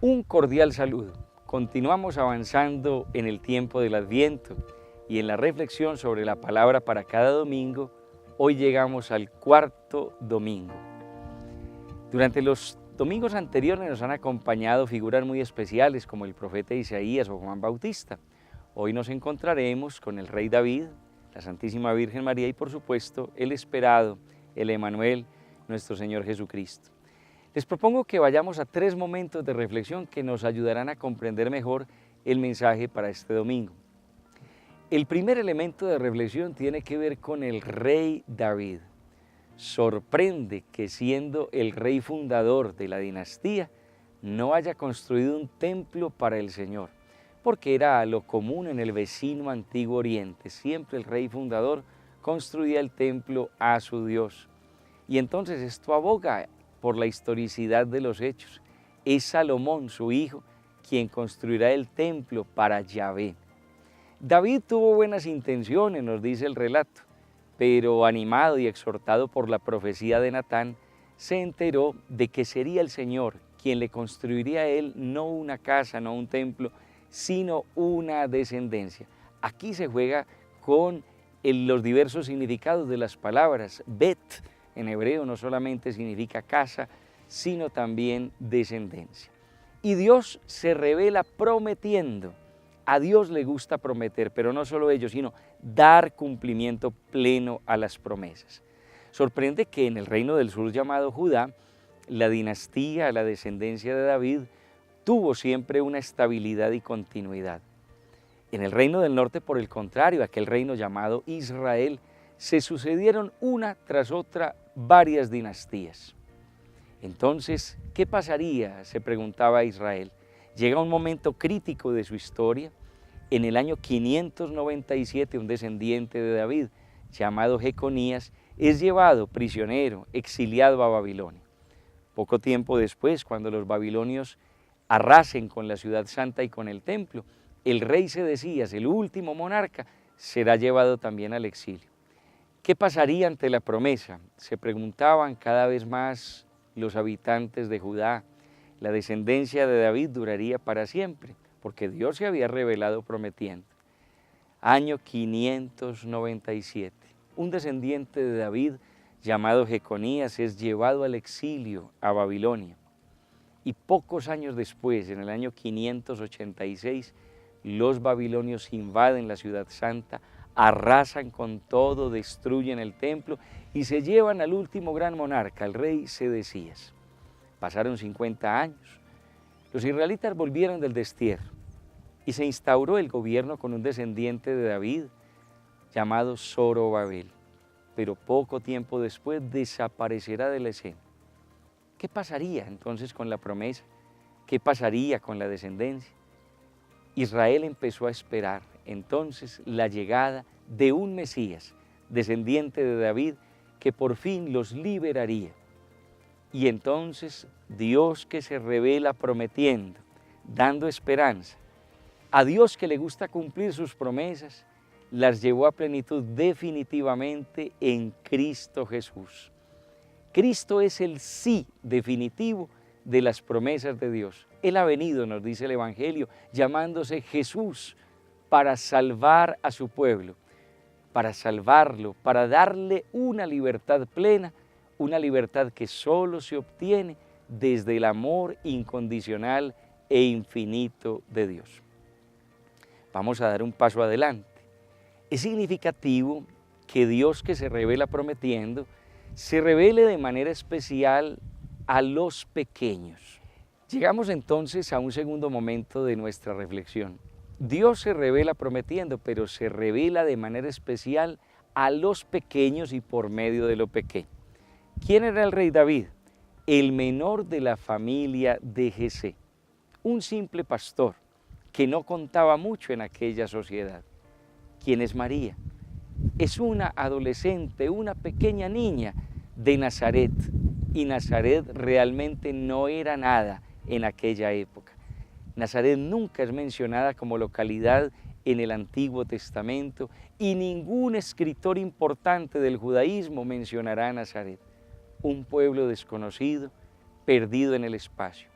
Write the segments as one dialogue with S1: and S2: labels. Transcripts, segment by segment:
S1: Un cordial saludo. Continuamos avanzando en el tiempo del Adviento y en la reflexión sobre la palabra para cada domingo. Hoy llegamos al cuarto domingo. Durante los domingos anteriores nos han acompañado figuras muy especiales como el profeta Isaías o Juan Bautista. Hoy nos encontraremos con el rey David, la Santísima Virgen María y por supuesto el esperado, el Emmanuel, nuestro Señor Jesucristo. Les propongo que vayamos a 3 momentos de reflexión que nos ayudarán a comprender mejor el mensaje para este domingo. El primer elemento de reflexión tiene que ver con el rey David. Sorprende que siendo el rey fundador de la dinastía, no haya construido un templo para el Señor, porque era lo común en el vecino antiguo oriente. Siempre el rey fundador construía el templo a su Dios. Y entonces esto aboga por la historicidad de los hechos. Es Salomón, su hijo, quien construirá el templo para Yahvé. David tuvo buenas intenciones, nos dice el relato, pero animado y exhortado por la profecía de Natán, se enteró de que sería el Señor quien le construiría a él no una casa, no un templo, sino una descendencia. Aquí se juega con los diversos significados de las palabras. Bet en hebreo no solamente significa casa, sino también descendencia. Y Dios se revela prometiendo. A Dios le gusta prometer, pero no solo ello, sino dar cumplimiento pleno a las promesas. Sorprende que en el reino del sur llamado Judá, la dinastía, la descendencia de David, tuvo siempre una estabilidad y continuidad. En el reino del norte, por el contrario, aquel reino llamado Israel, se sucedieron una tras otra varias dinastías. Entonces, ¿qué pasaría?, se preguntaba Israel. Llega un momento crítico de su historia. En el año 597, un descendiente de David, llamado Jeconías, es llevado prisionero, exiliado a Babilonia. Poco tiempo después, cuando los babilonios arrasen con la ciudad santa y con el templo, el rey Sedecías, el último monarca, será llevado también al exilio. ¿Qué pasaría ante la promesa?, se preguntaban cada vez más los habitantes de Judá. La descendencia de David duraría para siempre, porque Dios se había revelado prometiendo. Año 597, un descendiente de David llamado Jeconías es llevado al exilio a Babilonia. Y pocos años después, en el año 586, los babilonios invaden la ciudad santa, arrasan con todo, destruyen el templo y se llevan al último gran monarca, el rey Sedecías. Pasaron 50 años. Los israelitas volvieron del destierro y se instauró el gobierno con un descendiente de David llamado Zorobabel. Pero poco tiempo después desaparecerá de la escena. ¿Qué pasaría entonces con la promesa? ¿Qué pasaría con la descendencia? Israel empezó a esperar entonces la llegada de un Mesías, descendiente de David, que por fin los liberaría. Y entonces Dios, que se revela prometiendo, dando esperanza, a Dios que le gusta cumplir sus promesas, las llevó a plenitud definitivamente en Cristo Jesús. Cristo es el sí definitivo de las promesas de Dios. Él ha venido, nos dice el Evangelio, llamándose Jesús, para salvar a su pueblo, para salvarlo, para darle una libertad plena, una libertad que solo se obtiene desde el amor incondicional e infinito de Dios. Vamos a dar un paso adelante. Es significativo que Dios, que se revela prometiendo, se revele de manera especial a los pequeños. Llegamos entonces a un segundo momento de nuestra reflexión. Dios se revela prometiendo, pero se revela de manera especial a los pequeños y por medio de lo pequeño. ¿Quién era el rey David? El menor de la familia de Jesé, un simple pastor que no contaba mucho en aquella sociedad. ¿Quién es María? Es una adolescente, una pequeña niña de Nazaret, y Nazaret realmente no era nada en aquella época. Nazaret nunca es mencionada como localidad en el Antiguo Testamento y ningún escritor importante del judaísmo mencionará a Nazaret, un pueblo desconocido, perdido en el espacio.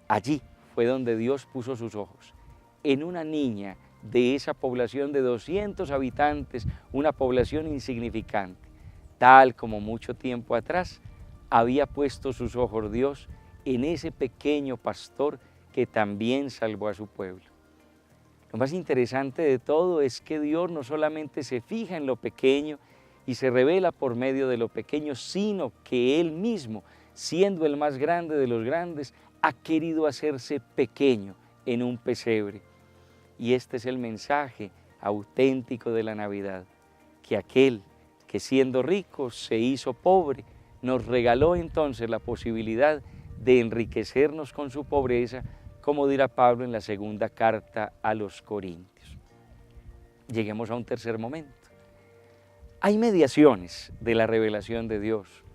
S1: Allí fue donde Dios puso sus ojos, en una niña de esa población de 200 habitantes, una población insignificante, tal como mucho tiempo atrás había puesto sus ojos Dios en ese pequeño pastor que también salvó a su pueblo. Lo más interesante de todo es que Dios no solamente se fija en lo pequeño y se revela por medio de lo pequeño, sino que Él mismo, siendo el más grande de los grandes, ha querido hacerse pequeño en un pesebre. Y este es el mensaje auténtico de la Navidad, que aquel que siendo rico se hizo pobre, nos regaló entonces la posibilidad de enriquecernos con su pobreza, como dirá Pablo en la segunda carta a los Corintios. Lleguemos a un tercer momento. Hay mediaciones de la revelación de Dios.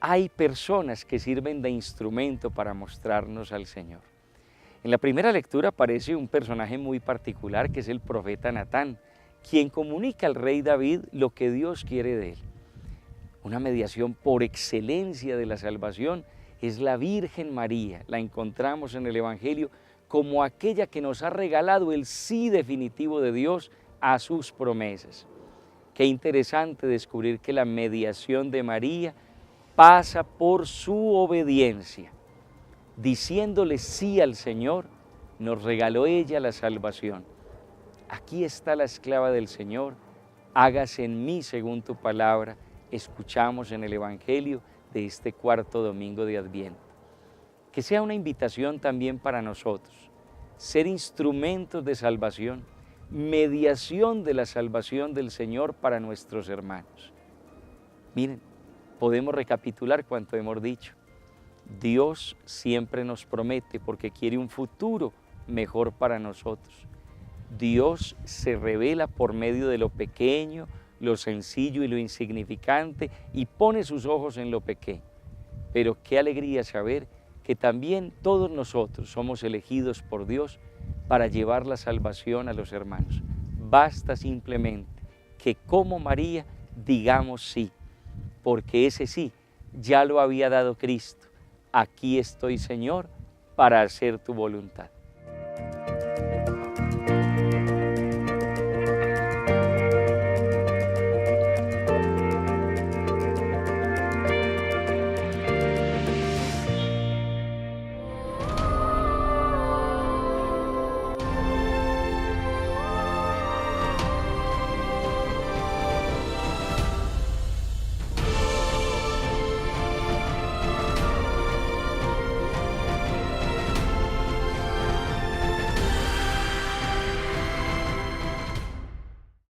S1: Hay personas que sirven de instrumento para mostrarnos al Señor. En la primera lectura aparece un personaje muy particular que es el profeta Natán, quien comunica al rey David lo que Dios quiere de él. Una mediación por excelencia de la salvación es la Virgen María. La encontramos en el Evangelio como aquella que nos ha regalado el sí definitivo de Dios a sus promesas. Qué interesante descubrir que la mediación de María pasa por su obediencia. Diciéndole sí al Señor, nos regaló ella la salvación. Aquí está la esclava del Señor, hágase en mí según tu palabra, escuchamos en el Evangelio de este cuarto domingo de Adviento. Que sea una invitación también para nosotros, ser instrumentos de salvación, mediación de la salvación del Señor para nuestros hermanos. Miren, podemos recapitular cuanto hemos dicho. Dios siempre nos promete porque quiere un futuro mejor para nosotros. Dios se revela por medio de lo pequeño, lo sencillo y lo insignificante y pone sus ojos en lo pequeño. Pero qué alegría saber que también todos nosotros somos elegidos por Dios para llevar la salvación a los hermanos. Basta simplemente que como María digamos sí, porque ese sí ya lo había dado Cristo. Aquí estoy, Señor, para hacer tu voluntad.